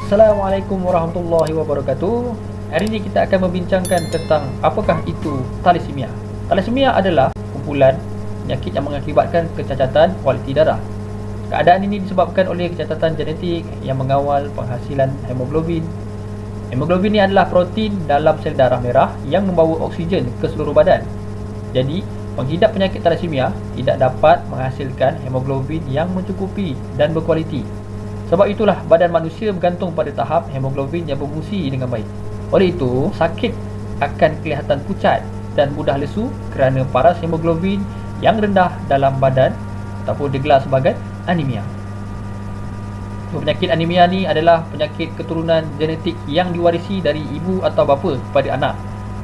Assalamualaikum warahmatullahi wabarakatuh. Hari ini kita akan membincangkan tentang apakah itu thalassemia. Thalassemia adalah kumpulan penyakit yang mengakibatkan kecacatan kualiti darah. Keadaan ini disebabkan oleh kecacatan genetik yang mengawal penghasilan hemoglobin. Hemoglobin ini adalah protein dalam sel darah merah yang membawa oksigen ke seluruh badan. Jadi, penghidap penyakit thalassemia tidak dapat menghasilkan hemoglobin yang mencukupi dan berkualiti. Sebab itulah badan manusia bergantung pada tahap hemoglobin yang berfungsi dengan baik. Oleh itu, sakit akan kelihatan pucat dan mudah lesu kerana paras hemoglobin yang rendah dalam badan ataupun digelar sebagai anemia. Penyakit anemia ni adalah penyakit keturunan genetik yang diwarisi dari ibu atau bapa kepada anak.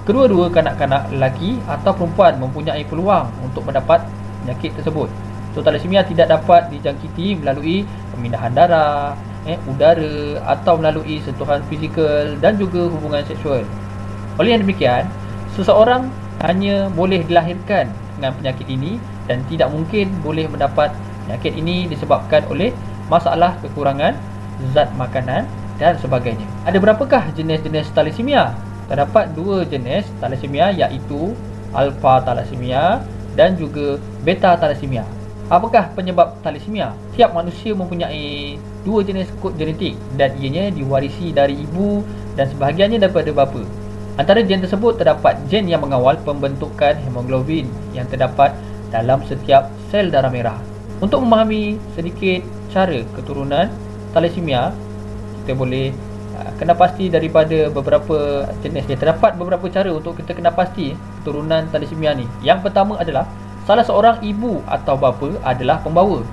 Kedua-dua kanak-kanak lelaki atau perempuan mempunyai peluang untuk mendapat penyakit tersebut. So, thalassemia tidak dapat dijangkiti melalui pemindahan darah, udara atau melalui sentuhan fizikal dan juga hubungan seksual. Oleh yang demikian, seseorang hanya boleh dilahirkan dengan penyakit ini dan tidak mungkin boleh mendapat penyakit ini disebabkan oleh masalah kekurangan zat makanan dan sebagainya. Ada berapakah jenis-jenis thalassemia? Terdapat dua jenis thalassemia iaitu alpha thalassemia dan juga beta thalassemia. Apakah penyebab thalassemia? Setiap manusia mempunyai dua jenis kod genetik dan ianya diwarisi dari ibu dan sebahagiannya daripada bapa. Antara gen tersebut terdapat gen yang mengawal pembentukan hemoglobin yang terdapat dalam setiap sel darah merah. Untuk memahami sedikit cara keturunan thalassemia, kita boleh kena pasti daripada beberapa jenis. Terdapat beberapa cara untuk kita kena pasti keturunan thalassemia ni. Yang pertama adalah salah seorang ibu atau bapa adalah pembawa.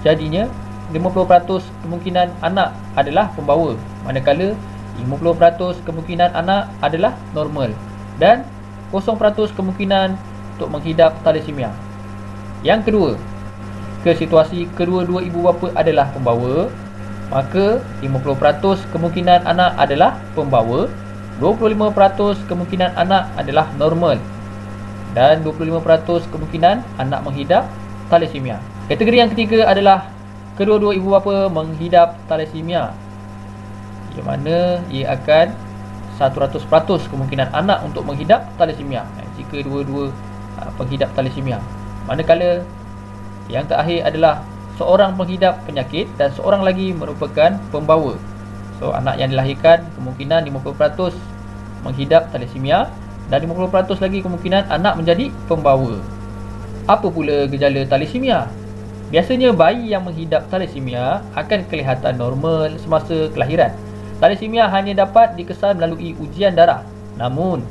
Jadinya 50% kemungkinan anak adalah pembawa, manakala 50% kemungkinan anak adalah normal dan 0% kemungkinan untuk menghidap thalassemia. Yang kedua, ke situasi kedua-dua ibu bapa adalah pembawa, maka 50% kemungkinan anak adalah pembawa, 25% kemungkinan anak adalah normal dan 25% kemungkinan anak menghidap thalassemia. Kategori yang ketiga adalah kedua-dua ibu bapa menghidap thalassemia, di mana ia akan 100% kemungkinan anak untuk menghidap thalassemia jika dua-dua penghidap thalassemia. Manakala yang terakhir adalah seorang penghidap penyakit dan seorang lagi merupakan pembawa. So, anak yang dilahirkan kemungkinan 50% menghidap thalassemia dan 50% lagi kemungkinan anak menjadi pembawa. Apa pula gejala thalassemia? Biasanya bayi yang menghidap thalassemia akan kelihatan normal semasa kelahiran. Thalassemia hanya dapat dikesan melalui ujian darah. Namun,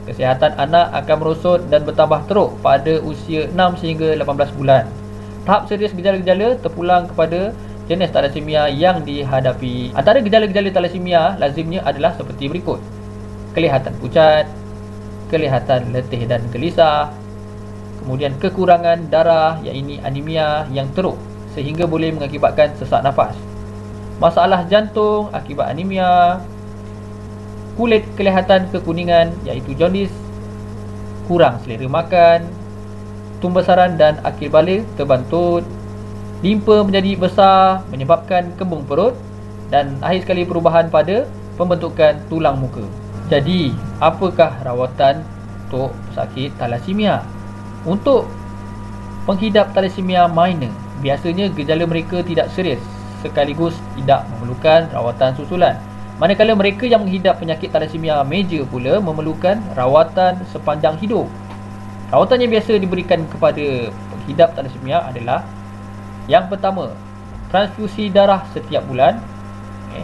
kesihatan anak akan merosot dan bertambah teruk pada usia 6 sehingga 18 bulan. Tahap serius gejala-gejala terpulang kepada jenis thalassemia yang dihadapi. Antara gejala-gejala thalassemia lazimnya adalah seperti berikut: kelihatan pucat, kelihatan letih dan gelisah, kemudian kekurangan darah iaitu anemia yang teruk sehingga boleh mengakibatkan sesak nafas, masalah jantung akibat anemia, kulit kelihatan kekuningan iaitu jaundice, kurang selera makan, tumbesaran dan akil balik terbantut, limpa menjadi besar menyebabkan kembung perut dan akhir sekali perubahan pada pembentukan tulang muka. Jadi, apakah rawatan untuk pesakit thalassemia? Untuk penghidap thalassemia minor, biasanya gejala mereka tidak serius sekaligus tidak memerlukan rawatan susulan. Manakala mereka yang menghidap penyakit thalassemia major pula memerlukan rawatan sepanjang hidup. Rawatan yang biasa diberikan kepada penghidap thalassemia adalah: yang pertama, transfusi darah setiap bulan.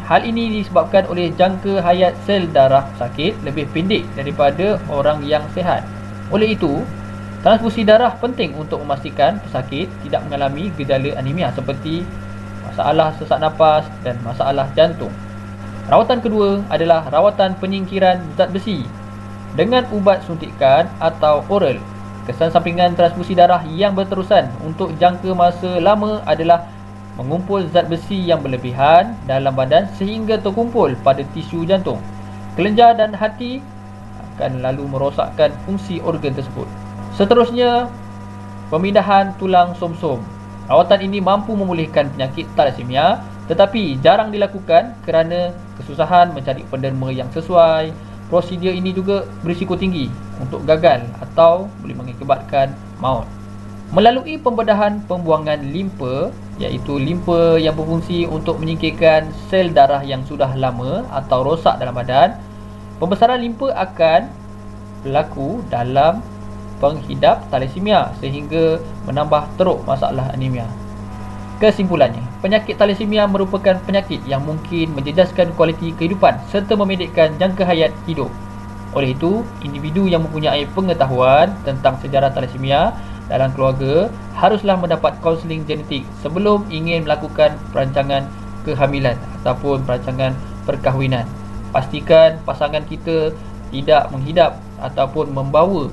Hal ini disebabkan oleh jangka hayat sel darah pesakit lebih pendek daripada orang yang sihat. Oleh itu, transfusi darah penting untuk memastikan pesakit tidak mengalami gejala anemia seperti masalah sesak nafas dan masalah jantung. Rawatan kedua adalah rawatan penyingkiran zat besi dengan ubat suntikan atau oral. Kesan sampingan transfusi darah yang berterusan untuk jangka masa lama adalah mengumpul zat besi yang berlebihan dalam badan sehingga terkumpul pada tisu jantung, kelenjar dan hati akan lalu merosakkan fungsi organ tersebut. Seterusnya, pemindahan tulang som-som. Rawatan ini mampu memulihkan penyakit thalassemia Tetapi jarang dilakukan kerana kesusahan mencari penderma yang sesuai. Prosedur ini juga berisiko tinggi untuk gagal atau boleh mengakibatkan maut. Melalui pembedahan pembuangan limpa, iaitu limpa yang berfungsi untuk menyingkirkan sel darah yang sudah lama atau rosak dalam badan, pembesaran limpa akan berlaku dalam penghidap thalassemia sehingga menambah teruk masalah anemia. Kesimpulannya, penyakit thalassemia merupakan penyakit yang mungkin menjejaskan kualiti kehidupan serta memendekkan jangka hayat hidup. Oleh itu, individu yang mempunyai pengetahuan tentang sejarah thalassemia dalam keluarga haruslah mendapat kaunseling genetik sebelum ingin melakukan perancangan kehamilan ataupun perancangan perkahwinan. Pastikan pasangan kita tidak menghidap ataupun membawa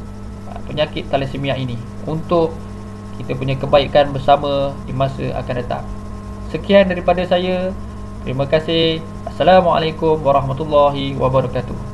penyakit thalassemia ini untuk kita punya kebaikan bersama di masa akan datang. Sekian daripada saya. Terima kasih. Assalamualaikum warahmatullahi wabarakatuh.